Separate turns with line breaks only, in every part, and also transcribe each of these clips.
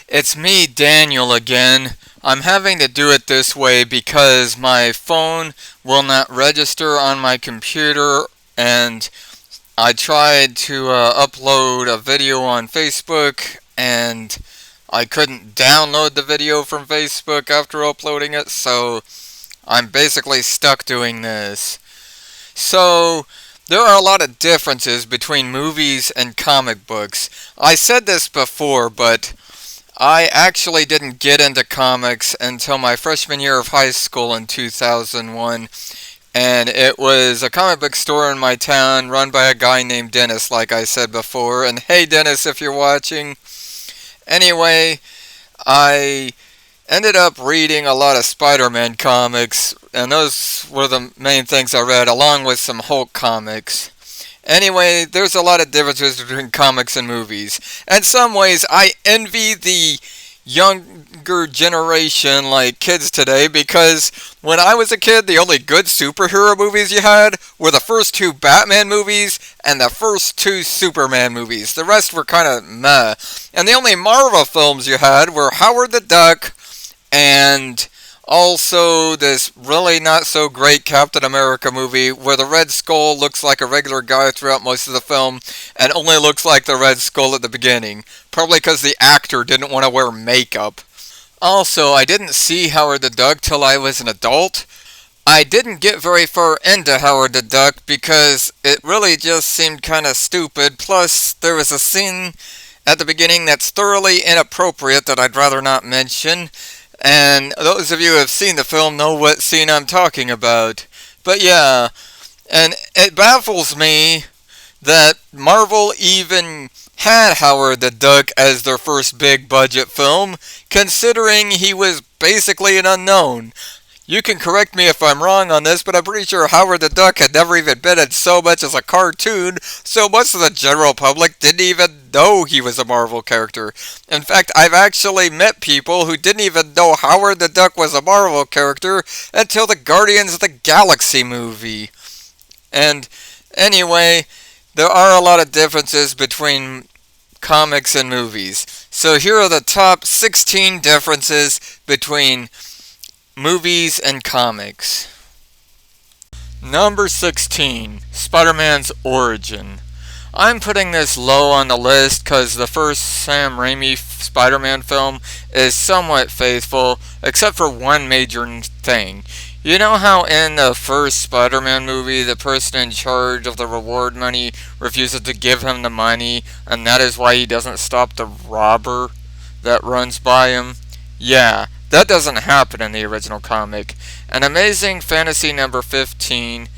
It's me, Daniel, again. I'm having to do it this way because my phone will not register on my computer, and I tried to upload a video on Facebook, and I couldn't download the video from Facebook after uploading it, so I'm basically stuck doing this. So, there are a lot of differences between movies and comic books. I said this before, but I actually didn't get into comics until my freshman year of high school in 2001, and it was a comic book store in my town run by a guy named Dennis, like I said before. And hey, Dennis, if you're watching. Anyway, I ended up reading a lot of Spider-Man comics, and those were the main things I read, along with some Hulk comics. Anyway, there's a lot of differences between comics and movies. In some ways, I envy the younger generation, like kids today, because when I was a kid, the only good superhero movies you had were the first two Batman movies and the first two Superman movies. The rest were kind of meh. And the only Marvel films you had were Howard the Duck and also this really not so great Captain America movie where the Red Skull looks like a regular guy throughout most of the film and only looks like the Red Skull at the beginning. Probably because the actor didn't want to wear makeup. Also, I didn't see Howard the Duck till I was an adult. I didn't get very far into Howard the Duck because it really just seemed kind of stupid. Plus, there was a scene at the beginning that's thoroughly inappropriate that I'd rather not mention. And those of you who have seen the film know what scene I'm talking about. But yeah, and it baffles me that Marvel even had Howard the Duck as their first big budget film, considering he was basically an unknown. You can correct me if I'm wrong on this, but I'm pretty sure Howard the Duck had never even been in so much as a cartoon, so most of the general public didn't even know he was a Marvel character. In fact, I've actually met people who didn't even know Howard the Duck was a Marvel character until the Guardians of the Galaxy movie. And anyway, there are a lot of differences between comics and movies. So here are the top 16 differences between movies and comics. Number 16, Spider-Man's origin. I'm putting this low on the list because the first Sam Raimi Spider-Man film is somewhat faithful, except for one major thing. You know how in the first Spider-Man movie, the person in charge of the reward money refuses to give him the money, and that is why he doesn't stop the robber that runs by him? Yeah, that doesn't happen in the original comic. An Amazing Fantasy number 15,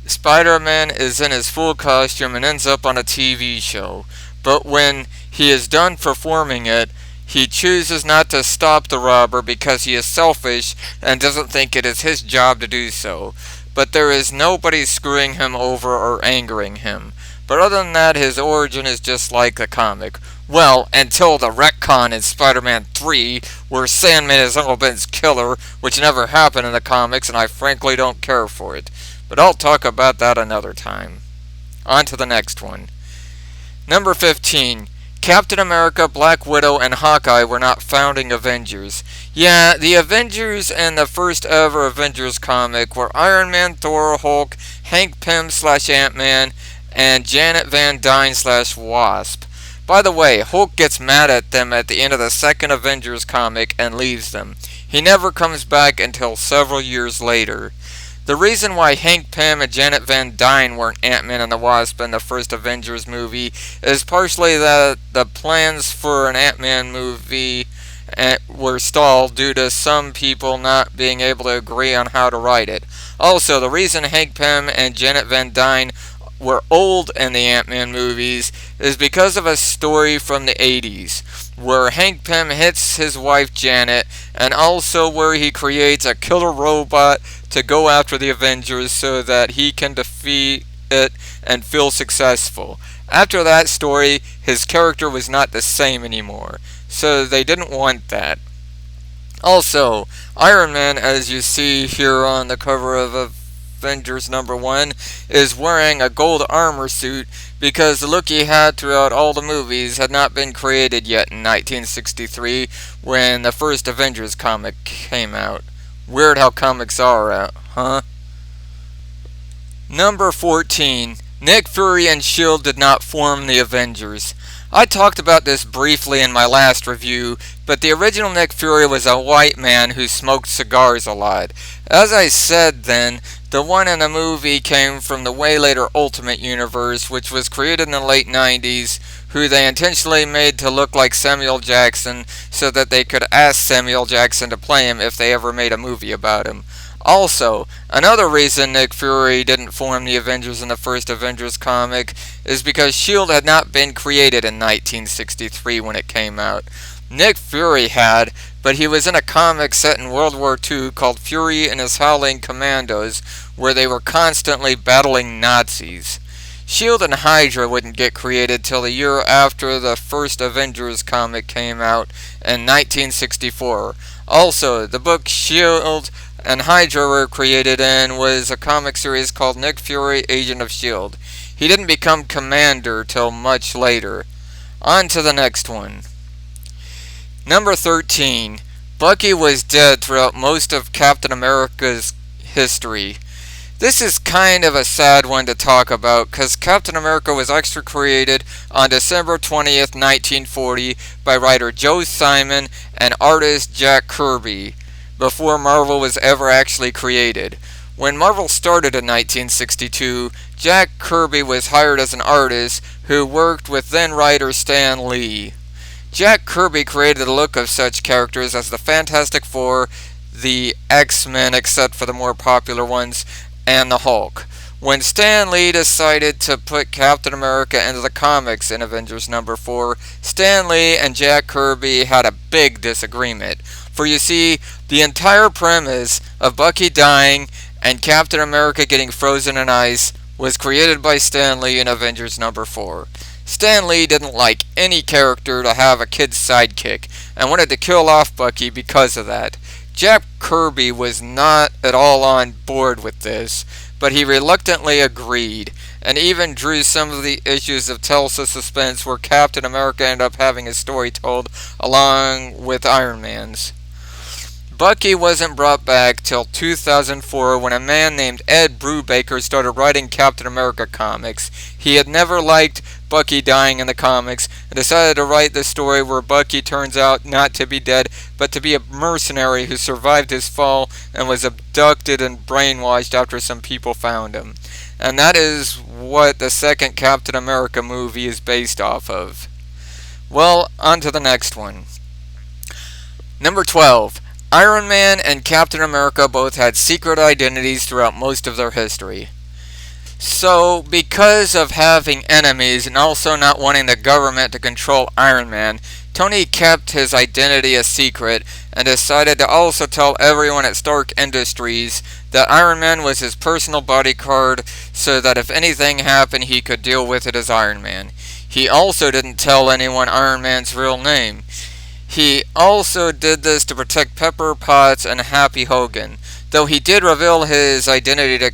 Spider-Man is in his full costume and ends up on a TV show. But when he is done performing it, he chooses not to stop the robber because he is selfish and doesn't think it is his job to do so. But there is nobody screwing him over or angering him. But other than that, his origin is just like the comic. Well, until the retcon in Spider-Man 3, where Sandman is Uncle Ben's killer, which never happened in the comics, and I frankly don't care for it. But I'll talk about that another time. On to the next one. Number 15. Captain America, Black Widow, and Hawkeye were not founding Avengers. Yeah, the Avengers and the first ever Avengers comic were Iron Man, Thor, Hulk, Hank Pym / Ant-Man, and Janet Van Dyne / Wasp. By the way, Hulk gets mad at them at the end of the second Avengers comic and leaves them. He never comes back until several years later. The reason why Hank Pym and Janet Van Dyne weren't Ant-Man and the Wasp in the first Avengers movie is partially that the plans for an Ant-Man movie were stalled due to some people not being able to agree on how to write it. Also, the reason Hank Pym and Janet Van Dyne were old in the Ant-Man movies is because of a story from the 80s where Hank Pym hits his wife Janet, and also where he creates a killer robot to go after the Avengers so that he can defeat it and feel successful. After that story, his character was not the same anymore, so they didn't want that. Also, Iron Man, as you see here on the cover of Avengers number 1, is wearing a gold armor suit because the look he had throughout all the movies had not been created yet in 1963 when the first Avengers comic came out. Weird how comics are out, huh? Number 14. Nick Fury and S.H.I.E.L.D. did not form the Avengers. I talked about this briefly in my last review, but the original Nick Fury was a white man who smoked cigars a lot. As I said then, the one in the movie came from the way later Ultimate Universe, which was created in the late 90s, who they intentionally made to look like Samuel Jackson so that they could ask Samuel Jackson to play him if they ever made a movie about him. Also, another reason Nick Fury didn't form the Avengers in the first Avengers comic is because S.H.I.E.L.D. had not been created in 1963 when it came out. Nick Fury had, but he was in a comic set in World War II called Fury and His Howling Commandos, where they were constantly battling Nazis. S.H.I.E.L.D. and Hydra wouldn't get created till the year after the first Avengers comic came out in 1964. Also, the book S.H.I.E.L.D. and Hydra were created in was a comic series called Nick Fury, Agent of S.H.I.E.L.D. He didn't become Commander till much later. On to the next one. Number 13. Bucky was dead throughout most of Captain America's history. This is kind of a sad one to talk about because Captain America was actually created on December 20th, 1940 by writer Joe Simon and artist Jack Kirby, before Marvel was ever actually created. When Marvel started in 1962, Jack Kirby was hired as an artist who worked with then writer Stan Lee. Jack Kirby created the look of such characters as the Fantastic Four, the X-Men except for the more popular ones, and the Hulk. When Stan Lee decided to put Captain America into the comics in Avengers number 4, Stan Lee and Jack Kirby had a big disagreement. For you see, the entire premise of Bucky dying and Captain America getting frozen in ice was created by Stan Lee in Avengers number 4. Stan Lee didn't like any character to have a kid's sidekick and wanted to kill off Bucky because of that. Jack Kirby was not at all on board with this, but he reluctantly agreed, and even drew some of the issues of Tulsa Suspense where Captain America ended up having his story told along with Iron Man's. Bucky wasn't brought back till 2004 when a man named Ed Brubaker started writing Captain America comics. He had never liked Bucky dying in the comics and decided to write the story where Bucky turns out not to be dead but to be a mercenary who survived his fall and was abducted and brainwashed after some people found him. And that is what the second Captain America movie is based off of. Well, on to the next one. Number 12. Iron Man and Captain America both had secret identities throughout most of their history. So, because of having enemies and also not wanting the government to control Iron Man, Tony kept his identity a secret and decided to also tell everyone at Stark Industries that Iron Man was his personal bodyguard so that if anything happened he could deal with it as Iron Man. He also didn't tell anyone Iron Man's real name. He also did this to protect Pepper Potts and Happy Hogan, though he did reveal his identity to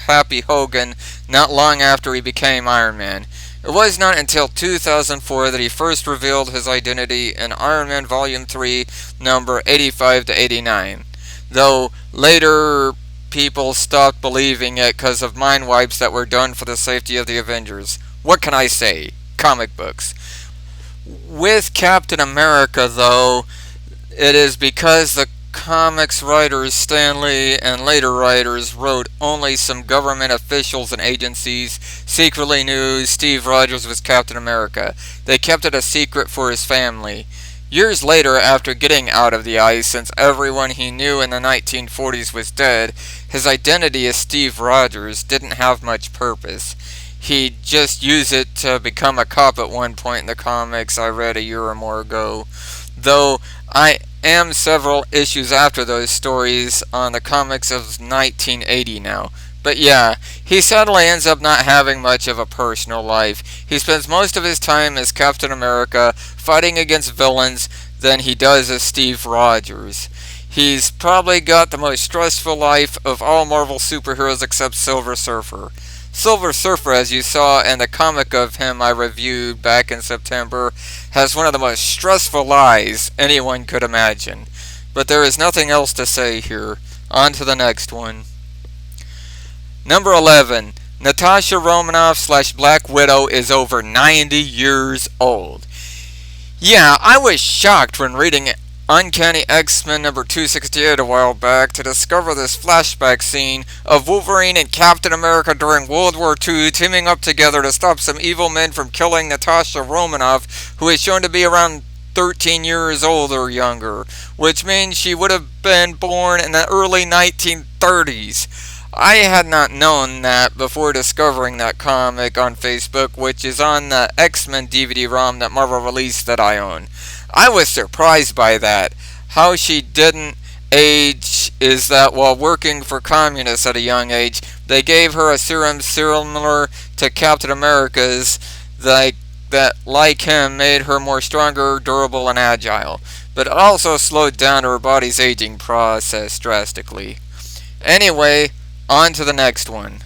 Happy Hogan not long after he became Iron Man. It was not until 2004 that he first revealed his identity in Iron Man Volume 3, number 85 to 89, though later people stopped believing it because of mind wipes that were done for the safety of the Avengers. What can I say? Comic books. With Captain America, though, it is because the comics writers Stan Lee and later writers wrote only some government officials and agencies secretly knew Steve Rogers was Captain America. They kept it a secret for his family. Years later, after getting out of the ice, since everyone he knew in the 1940s was dead, his identity as Steve Rogers didn't have much purpose. He just used it to become a cop at one point in the comics I read a year or more ago. Though I am several issues after those stories on the comics of 1980 now. But yeah, he sadly ends up not having much of a personal life. He spends most of his time as Captain America fighting against villains than he does as Steve Rogers. He's probably got the most stressful life of all Marvel superheroes except Silver Surfer. Silver Surfer, as you saw in the comic of him I reviewed back in September, has one of the most stressful lives anyone could imagine. But there is nothing else to say here. On to the next one. Number 11. Natasha Romanoff / Black Widow is over 90 years old. Yeah, I was shocked when reading Uncanny X-Men number 268 a while back to discover this flashback scene of Wolverine and Captain America during World War II teaming up together to stop some evil men from killing Natasha Romanoff, who is shown to be around 13 years old or younger, which means she would have been born in the early 1930s. I had not known that before discovering that comic on Facebook, which is on the X-Men DVD-ROM that Marvel released that I own. I was surprised by that. How she didn't age is that while working for communists at a young age, they gave her a serum similar to Captain America's that, like him, made her more stronger, durable, and agile. But it also slowed down her body's aging process drastically. Anyway, on to the next one.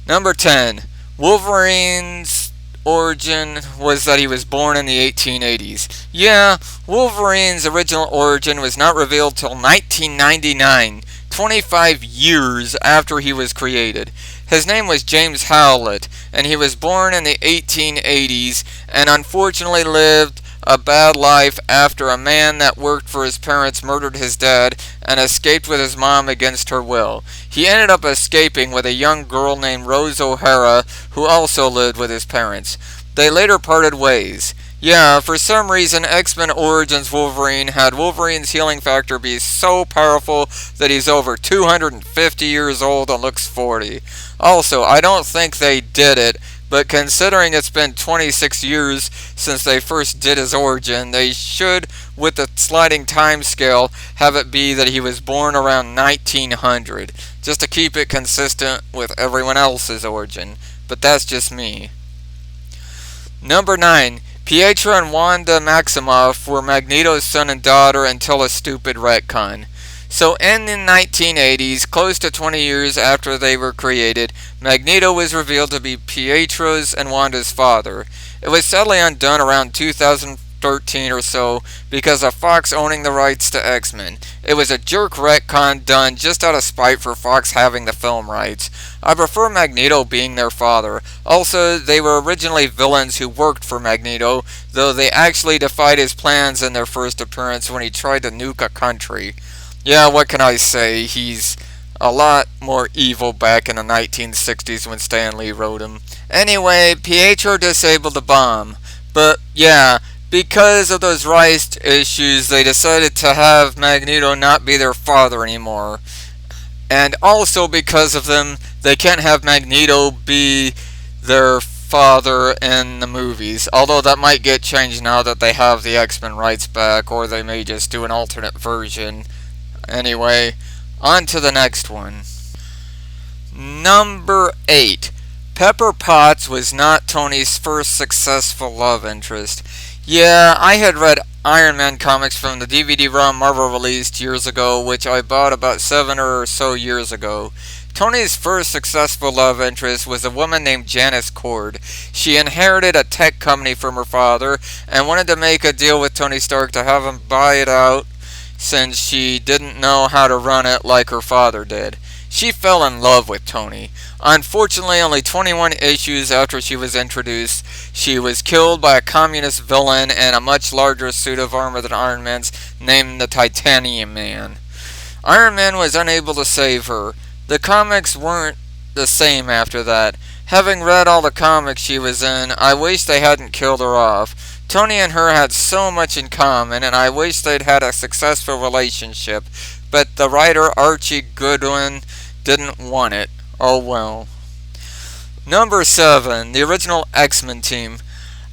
Number 10. Wolverine's origin was that he was born in the 1880s. Yeah, Wolverine's original origin was not revealed till 1999, 25 years after he was created. His name was James Howlett, and he was born in the 1880s and unfortunately lived a bad life after a man that worked for his parents murdered his dad and escaped with his mom against her will. He ended up escaping with a young girl named Rose O'Hara, who also lived with his parents. They later parted ways. Yeah, for some reason, X-Men Origins Wolverine had Wolverine's healing factor be so powerful that he's over 250 years old and looks 40. Also, I don't think they did it, but considering it's been 26 years since they first did his origin, they should, with the sliding time scale, have it be that he was born around 1900, just to keep it consistent with everyone else's origin. But that's just me. Number 9. Pietro and Wanda Maximoff were Magneto's son and daughter until a stupid retcon. So in the 1980s, close to 20 years after they were created, Magneto was revealed to be Pietro's and Wanda's father. It was sadly undone around 2013 or so because of Fox owning the rights to X-Men. It was a jerk retcon done just out of spite for Fox having the film rights. I prefer Magneto being their father. Also, they were originally villains who worked for Magneto, though they actually defied his plans in their first appearance when he tried to nuke a country. Yeah, what can I say? He's a lot more evil back in the 1960s when Stan Lee wrote him. Anyway, Pietro disabled the bomb. But yeah, because of those rights issues, they decided to have Magneto not be their father anymore. And also because of them, they can't have Magneto be their father in the movies. Although that might get changed now that they have the X-Men rights back, or they may just do an alternate version. Anyway, on to the next one. Number 8. Pepper Potts was not Tony's first successful love interest. Yeah, I had read Iron Man comics from the DVD-ROM Marvel released years ago, which I bought about 7 or so years ago. Tony's first successful love interest was a woman named Janice Cord. She inherited a tech company from her father and wanted to make a deal with Tony Stark to have him buy it out since she didn't know how to run it like her father did. She fell in love with Tony. Unfortunately, only 21 issues after she was introduced, she was killed by a communist villain in a much larger suit of armor than Iron Man's, named the Titanium Man. Iron Man was unable to save her. The comics weren't the same after that. Having read all the comics she was in, I wish they hadn't killed her off. Tony and her had so much in common, and I wish they'd had a successful relationship, but the writer Archie Goodwin didn't want it. Oh well. Number 7. The original X-Men team.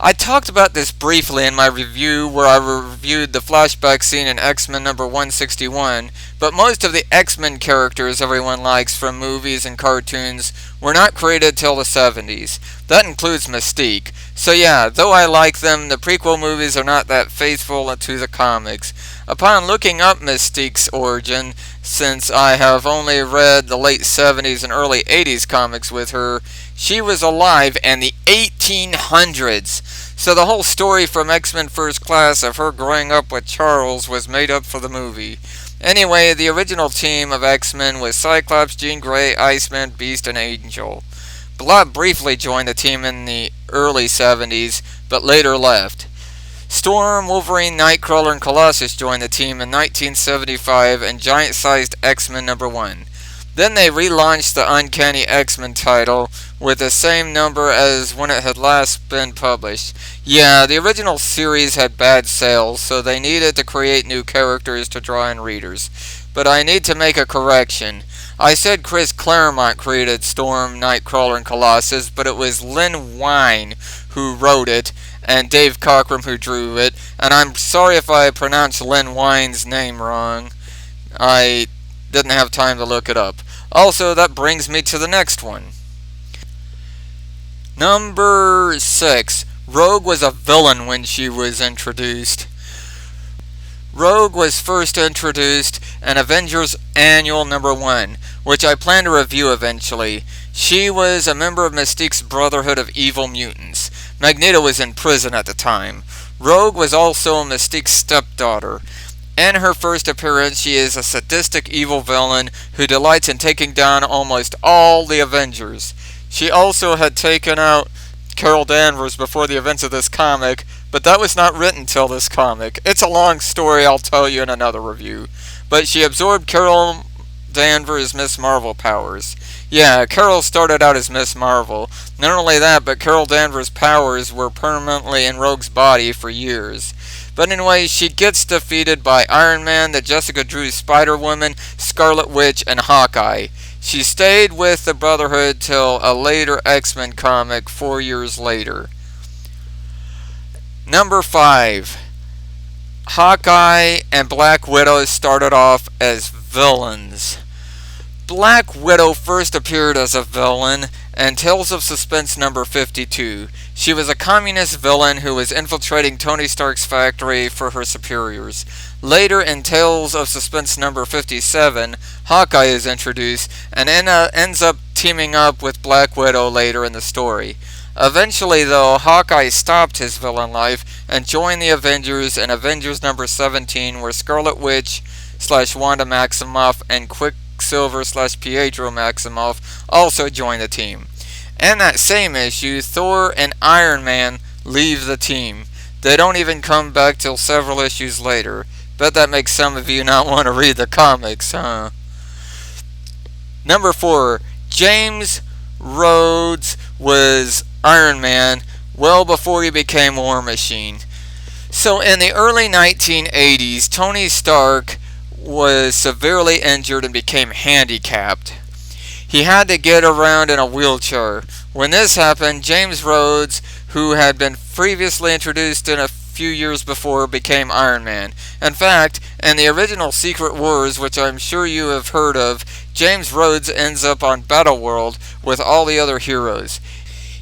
I talked about this briefly in my review where I reviewed the flashback scene in X-Men number 161, but most of the X-Men characters everyone likes from movies and cartoons were not created till the 70s. That includes Mystique. So yeah, though I like them, the prequel movies are not that faithful to the comics. Upon looking up Mystique's origin, since I have only read the late 70s and early 80s comics with her, she was alive in the 1800s. So the whole story from X-Men First Class of her growing up with Charles was made up for the movie. Anyway, the original team of X-Men was Cyclops, Jean Grey, Iceman, Beast, and Angel. Blob briefly joined the team in the early 70s, but later left. Storm, Wolverine, Nightcrawler, and Colossus joined the team in 1975 in Giant-Sized X-Men number 1. Then they relaunched the Uncanny X-Men title with the same number as when it had last been published. Yeah, the original series had bad sales, so they needed to create new characters to draw in readers. But I need to make a correction. I said Chris Claremont created Storm, Nightcrawler, and Colossus, but it was Len Wein who wrote it, and Dave Cockrum who drew it, and I'm sorry if I pronounced Len Wein's name wrong. I didn't have time to look it up. Also, that brings me to the next one. Number 6. Rogue was a villain when she was introduced. Rogue was first introduced in Avengers Annual number 1, which I plan to review eventually. She was a member of Mystique's Brotherhood of Evil Mutants. Magneto was in prison at the time. Rogue was also Mystique's stepdaughter. In her first appearance, she is a sadistic evil villain who delights in taking down almost all the Avengers. She also had taken out Carol Danvers before the events of this comic, but that was not written till this comic. It's a long story I'll tell you in another review. But she absorbed Carol Danvers' Miss Marvel powers. Yeah, Carol started out as Miss Marvel. Not only that, but Carol Danvers' powers were permanently in Rogue's body for years. But anyway, she gets defeated by Iron Man, the Jessica Drew Spider-Woman, Scarlet Witch, and Hawkeye. She stayed with the Brotherhood till a later X-Men comic 4 years later. Number 5. Hawkeye and Black Widow started off as villains. Black Widow first appeared as a villain in Tales of Suspense number 52. She was a communist villain who was infiltrating Tony Stark's factory for her superiors. Later in Tales of Suspense number 57, Hawkeye is introduced and ends up teaming up with Black Widow later in the story. Eventually, though, Hawkeye stopped his villain life and joined the Avengers in Avengers number 17, where Scarlet Witch / Wanda Maximoff and Quicksilver / Pietro Maximoff also joined the team. In that same issue, Thor and Iron Man leave the team. They don't even come back till several issues later. Bet that makes some of you not want to read the comics, huh? Number 4. James Rhodes was Iron Man well before he became War Machine. So in the early 1980s, Tony Stark was severely injured and became handicapped. He had to get around in a wheelchair. When this happened, James Rhodes, who had been previously introduced in a few years before, became Iron Man. In fact, in the original Secret Wars, which I'm sure you have heard of, James Rhodes ends up on Battleworld with all the other heroes.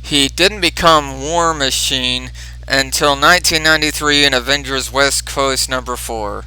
He didn't become War Machine until 1993 in Avengers West Coast number 4.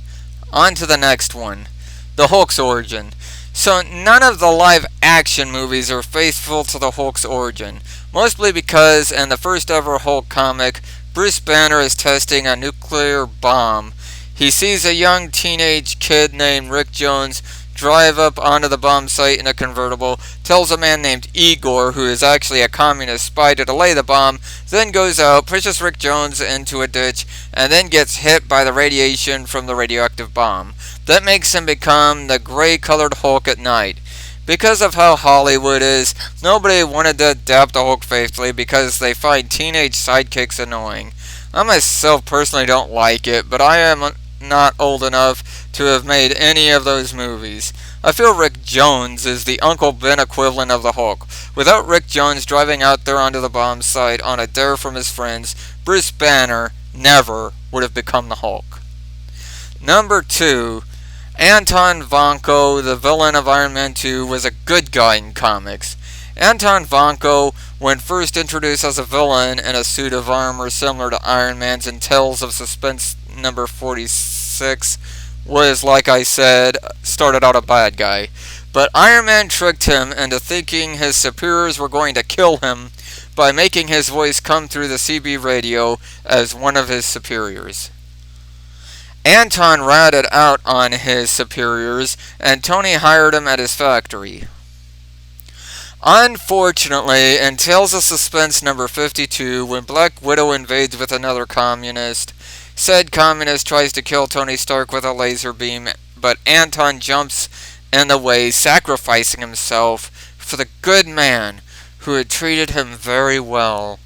On to the next one. The Hulk's origin. So none of the live action movies are faithful to the Hulk's origin, mostly because in the first ever Hulk comic, Bruce Banner is testing a nuclear bomb. He sees a young teenage kid named Rick Jones drive up onto the bomb site in a convertible, tells a man named Igor, who is actually a communist spy, to delay the bomb, then goes out, pushes Rick Jones into a ditch, and then gets hit by the radiation from the radioactive bomb. That makes him become the gray-colored Hulk at night. Because of how Hollywood is, nobody wanted to adapt the Hulk faithfully because they find teenage sidekicks annoying. I myself personally don't like it, but I am not old enough to have made any of those movies. I feel Rick Jones is the Uncle Ben equivalent of the Hulk. Without Rick Jones driving out there onto the bomb site on a dare from his friends, Bruce Banner never would have become the Hulk. Number 2, Anton Vanko, the villain of Iron Man 2, was a good guy in comics. Anton Vanko, when first introduced as a villain in a suit of armor similar to Iron Man's in Tales of Suspense number 46, was, like I said, started out a bad guy. But Iron Man tricked him into thinking his superiors were going to kill him by making his voice come through the CB radio as one of his superiors. Anton ratted out on his superiors, and Tony hired him at his factory. Unfortunately, in Tales of Suspense number 52, when Black Widow invades with another communist, said communist tries to kill Tony Stark with a laser beam, but Anton jumps in the way, sacrificing himself for the good man who had treated him very well.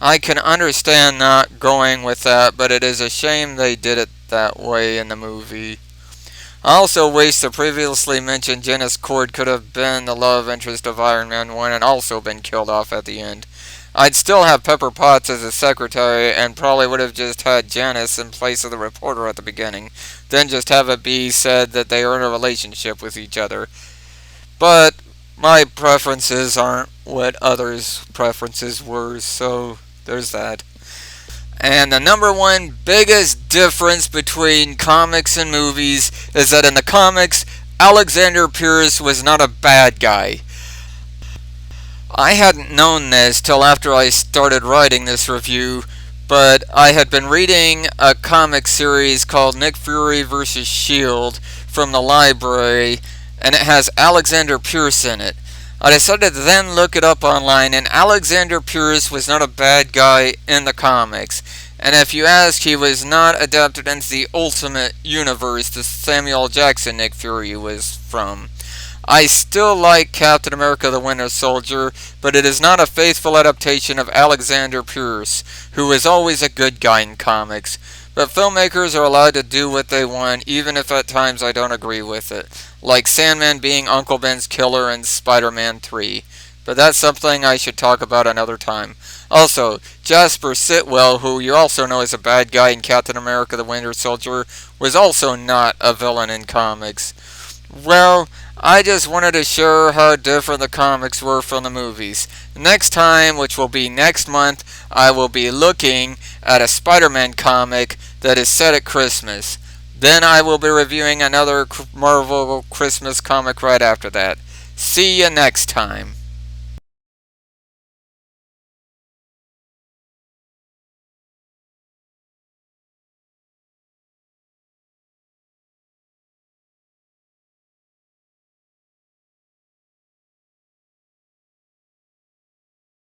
I can understand not going with that, but it is a shame they did it that way in the movie. I also wish the previously mentioned Janice Cord could have been the love interest of Iron Man 1 and also been killed off at the end. I'd still have Pepper Potts as a secretary and probably would have just had Janice in place of the reporter at the beginning, then just have it be said that they are in a relationship with each other. But my preferences aren't what others' preferences were, so there's that. And the number one biggest difference between comics and movies is that in the comics, Alexander Pierce was not a bad guy. I hadn't known this till after I started writing this review, but I had been reading a comic series called Nick Fury vs. S.H.I.E.L.D. from the library, and it has Alexander Pierce in it. I decided to then look it up online, and Alexander Pierce was not a bad guy in the comics. And if you ask, he was not adapted into the Ultimate Universe, the Samuel Jackson Nick Fury was from. I still like Captain America the Winter Soldier, but it is not a faithful adaptation of Alexander Pierce, who is always a good guy in comics. But filmmakers are allowed to do what they want, even if at times I don't agree with it. Like Sandman being Uncle Ben's killer in Spider-Man 3. But that's something I should talk about another time. Also, Jasper Sitwell, who you also know is a bad guy in Captain America the Winter Soldier, was also not a villain in comics. Well, I just wanted to share how different the comics were from the movies. Next time, which will be next month, I will be looking at a Spider-Man comic that is set at Christmas. Then I will be reviewing another Marvel Christmas comic right after that. See you next time.